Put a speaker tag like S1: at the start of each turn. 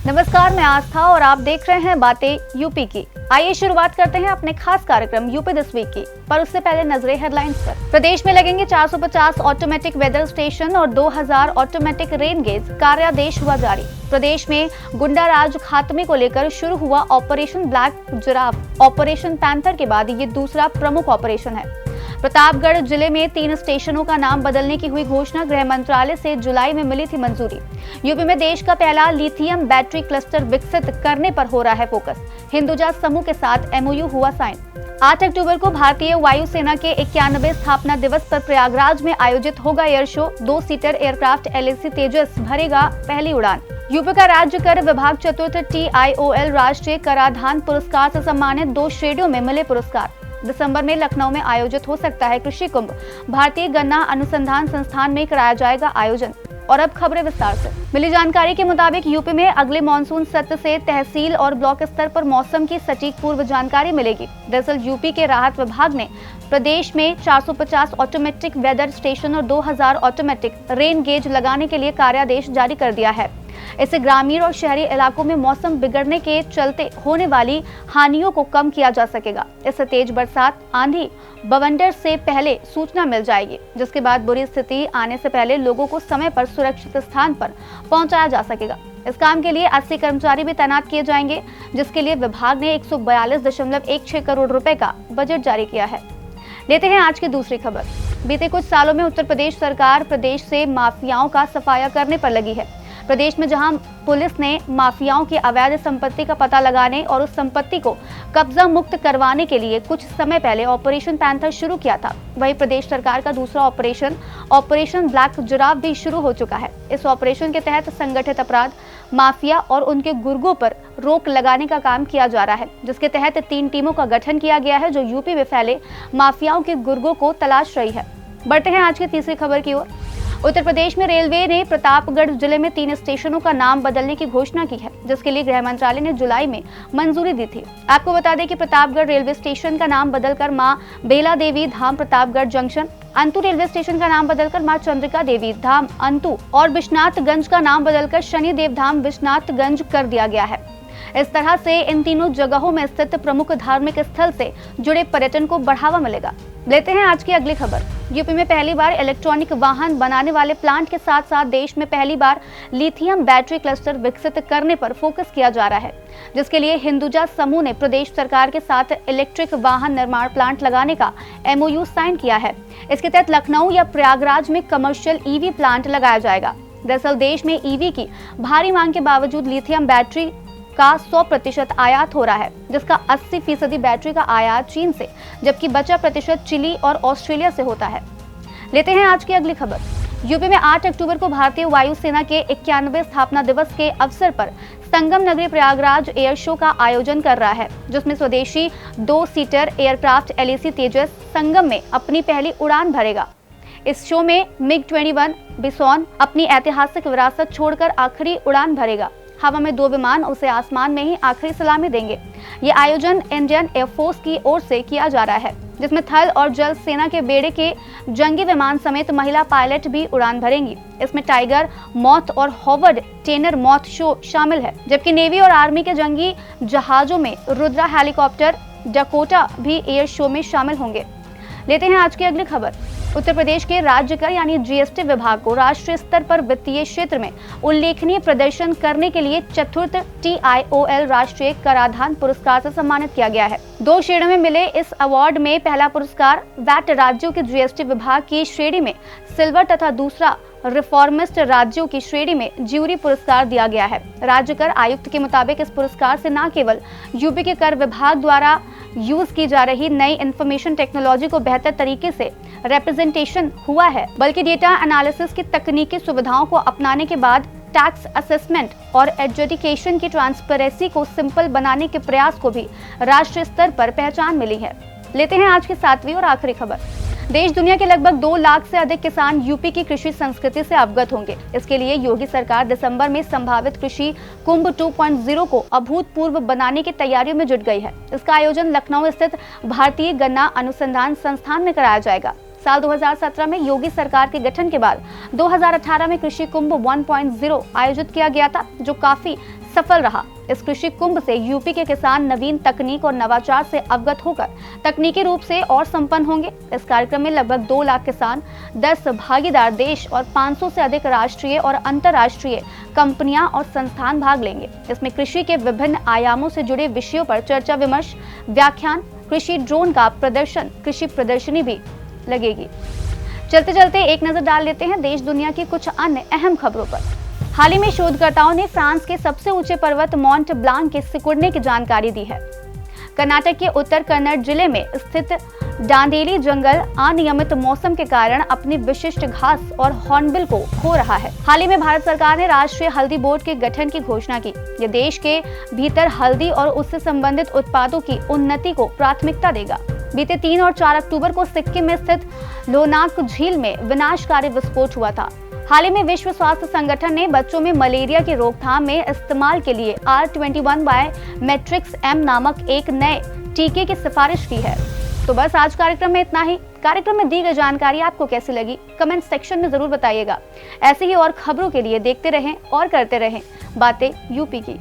S1: नमस्कार, मैं आस्था और आप देख रहे हैं बातें यूपी की। आइए शुरुआत करते हैं अपने खास कार्यक्रम यूपी दिस वीक की, पर उससे पहले नजरें हेडलाइंस पर। प्रदेश में लगेंगे 450 ऑटोमेटिक वेदर स्टेशन और 2000 ऑटोमेटिक रेन गेज, कार्यादेश हुआ जारी। प्रदेश में गुंडा राज खात्मे को लेकर शुरू हुआ operation black giraffe. Operation panther के बाद ये दूसरा प्रमुख ऑपरेशन है। प्रतापगढ़ जिले में 3 स्टेशनों का नाम बदलने की हुई घोषणा। गृह मंत्रालय से जुलाई में मिली थी मंजूरी। यूपी में देश का पहला लिथियम बैटरी क्लस्टर विकसित करने पर हो रहा है फोकस। हिंदुजा समूह के साथ एमओयू हुआ साइन। 8 अक्टूबर को भारतीय वायुसेना के 91वें स्थापना दिवस पर प्रयागराज में आयोजित होगा air show. 2 seater aircraft LAC तेजस भरेगा पहली उड़ान। यूपी का राज्य कर विभाग चतुर्थ TIOL राष्ट्रीय कराधान पुरस्कार से सम्मानित 2 श्रेणियों में मिले पुरस्कार। दिसंबर में लखनऊ में आयोजित हो सकता है कृषि कुंभ। भारतीय गन्ना अनुसंधान संस्थान में कराया जाएगा आयोजन। और अब खबरें विस्तार से। मिली जानकारी के मुताबिक यूपी में अगले मॉनसून सत्र से तहसील और ब्लॉक स्तर पर मौसम की सटीक पूर्व जानकारी मिलेगी। दरअसल यूपी के राहत विभाग ने प्रदेश में 450 ऑटोमेटिक वेदर स्टेशन और 2000 ऑटोमेटिक रेन गेज लगाने के लिए कार्यादेश जारी कर दिया है। इससे ग्रामीण और शहरी इलाकों में मौसम बिगड़ने के चलते होने वाली हानियों को कम किया जा सकेगा। इससे तेज बरसात, आंधी, बवंडर से पहले सूचना मिल जाएगी, जिसके बाद बुरी स्थिति आने से पहले लोगों को समय पर सुरक्षित स्थान पर पहुंचाया जा सकेगा। इस काम के लिए 80 कर्मचारी भी तैनात किए जाएंगे, जिसके लिए विभाग ने 142.16 करोड़ रुपए का बजट जारी किया है। लेते हैं आज की दूसरी खबर। बीते कुछ सालों में उत्तर प्रदेश सरकार प्रदेश से माफियाओं का सफाया करने पर लगी है। प्रदेश में जहां पुलिस ने माफियाओं की अवैध संपत्ति का पता लगाने और उस संपत्ति को कब्जा मुक्त करवाने के लिए कुछ समय पहले ऑपरेशन पैंथर शुरू किया था, वहीं प्रदेश सरकार का दूसरा ऑपरेशन ब्लैक जिराफ भी शुरू हो चुका है। इस ऑपरेशन के तहत संगठित अपराध, माफिया और उनके गुर्गों पर रोक लगाने का काम किया जा रहा है, जिसके तहत 3 टीमों का गठन किया गया है जो यूपी में फैले माफियाओं के गुर्गों को तलाश रही है। बढ़ते हैं आज की तीसरी खबर की ओर। उत्तर प्रदेश में रेलवे ने प्रतापगढ़ जिले में 3 स्टेशनों का नाम बदलने की घोषणा की है, जिसके लिए गृह मंत्रालय ने जुलाई में मंजूरी दी थी। आपको बता दें कि प्रतापगढ़ रेलवे स्टेशन का नाम बदलकर मां बेला देवी धाम प्रतापगढ़ जंक्शन, अंतु रेलवे स्टेशन का नाम बदलकर मां चंद्रिका देवी धाम अंतु और विश्वनाथगंज का नाम बदलकर शनि देव धाम विश्वनाथगंज कर दिया गया है। इस तरह से इन तीनों जगहों में स्थित प्रमुख धार्मिक स्थल से जुड़े पर्यटन को बढ़ावा मिलेगा। लेते हैं आज की अगली खबर। यूपी में पहली बार इलेक्ट्रॉनिक वाहन बनाने वाले प्लांट के साथ साथ देश में पहली बार लिथियम बैटरी क्लस्टर विकसित करने पर फोकस किया जा रहा है, जिसके लिए हिंदुजा समूह ने प्रदेश सरकार के साथ इलेक्ट्रिक वाहन निर्माण प्लांट लगाने का MOU साइन किया है। इसके तहत लखनऊ या प्रयागराज में कमर्शियल EV प्लांट लगाया जाएगा। दरअसल देश में EV की भारी मांग के बावजूद लिथियम बैटरी का 100% आयात हो रहा है, जिसका 80% बैटरी का आयात चीन से, जबकि बचा प्रतिशत चिली और ऑस्ट्रेलिया से होता है। लेते हैं आज की अगली खबर। यूपी में 8 अक्टूबर को भारतीय वायुसेना के 91वें स्थापना दिवस के अवसर पर संगम नगरी प्रयागराज एयर शो का आयोजन कर रहा है, जिसमें स्वदेशी 2 सीटर एयरक्राफ्ट LAC तेजस संगम में अपनी पहली उड़ान भरेगा। इस शो में MiG-21 बिसॉन अपनी ऐतिहासिक विरासत छोड़कर आखिरी उड़ान भरेगा। हवा में 2 विमान उसे आसमान में ही आखिरी सलामी देंगे। ये आयोजन इंडियन एयरफोर्स की ओर से किया जा रहा है, जिसमें थल और जल सेना के बेड़े के जंगी विमान समेत महिला पायलट भी उड़ान भरेंगी। इसमें टाइगर मॉथ और हॉवर्ड टेनर मॉथ शो शामिल है, जबकि नेवी और आर्मी के जंगी जहाजों में रुद्रा हेलीकॉप्टर डकोटा भी एयर शो में शामिल होंगे। लेते हैं आज की अगली खबर। उत्तर प्रदेश के राज्य कर यानी GST विभाग को राष्ट्रीय स्तर पर वित्तीय क्षेत्र में उल्लेखनीय प्रदर्शन करने के लिए चतुर्थ TIOL राष्ट्रीय कराधान पुरस्कार से सम्मानित किया गया है। 2 श्रेणियों में मिले इस अवार्ड में पहला पुरस्कार वैट राज्यों के GST विभाग की श्रेणी में सिल्वर तथा दूसरा रिफॉर्मिस्ट राज्यों की श्रेणी में ज्यूरी पुरस्कार दिया गया है। राज्य कर आयुक्त के मुताबिक इस पुरस्कार से न केवल यूपी के कर विभाग द्वारा यूज की जा रही नई इंफॉर्मेशन टेक्नोलॉजी को बेहतर तरीके से रिप्रेजेंटेशन हुआ है, बल्कि डेटा एनालिसिस की तकनीकी सुविधाओं को अपनाने के बाद टैक्स असेसमेंट और एडजुडिकेशन की ट्रांसपेरेंसी को सिंपल बनाने के प्रयास को भी राष्ट्रीय स्तर पर पहचान मिली है। लेते हैं आज की 7वीं और आखिरी खबर। देश दुनिया के लगभग 2 लाख से अधिक किसान यूपी की कृषि संस्कृति से अवगत होंगे। इसके लिए योगी सरकार दिसंबर में संभावित कृषि कुंभ 2.0 को अभूतपूर्व बनाने की तैयारियों में जुट गई है। इसका आयोजन लखनऊ स्थित भारतीय गन्ना अनुसंधान संस्थान में कराया जाएगा। साल 2017 में योगी सरकार के गठन के बाद 2018 में कृषि कुंभ 1.0 आयोजित किया गया था, जो काफी सफल रहा। इस कृषि कुंभ से यूपी के किसान नवीन तकनीक और नवाचार से अवगत होकर तकनीकी रूप से और संपन्न होंगे। इस कार्यक्रम में लगभग 2 लाख किसान, 10 भागीदार देश और 500 से अधिक राष्ट्रीय और अंतर्राष्ट्रीय कंपनियां और संस्थान भाग लेंगे। इसमें कृषि के विभिन्न आयामों से जुड़े विषयों पर चर्चा विमर्श, व्याख्यान, कृषि ड्रोन का प्रदर्शन, कृषि प्रदर्शनी भी लगेगी। चलते चलते एक नजर डाल लेते हैं देश दुनिया की कुछ अन्य अहम खबरों पर। हाल ही में शोधकर्ताओं ने फ्रांस के सबसे ऊंचे पर्वत मॉन्ट ब्लांक के सिकुड़ने की जानकारी दी है। कर्नाटक के उत्तर कन्नड़ जिले में स्थित डांडेली जंगल अनियमित मौसम के कारण अपनी विशिष्ट घास और हॉर्नबिल को खो रहा है। हाल ही में भारत सरकार ने राष्ट्रीय हल्दी बोर्ड के गठन की घोषणा की। यह देश के भीतर हल्दी और उससे संबंधित उत्पादों की उन्नति को प्राथमिकता देगा। बीते 3 और 4 अक्टूबर को सिक्किम में स्थित लोनाक झील में विनाशकारी विस्फोट हुआ था। हाल ही में विश्व स्वास्थ्य संगठन ने बच्चों में मलेरिया की रोकथाम में इस्तेमाल के लिए R21 बायोमेट्रिक्स M नामक एक नए टीके की सिफारिश की है। तो बस आज कार्यक्रम में इतना ही। कार्यक्रम में दी गई जानकारी आपको कैसी लगी, कमेंट सेक्शन में जरूर बताइएगा। ऐसे ही और खबरों के लिए देखते रहें और करते रहें बातें यूपी की।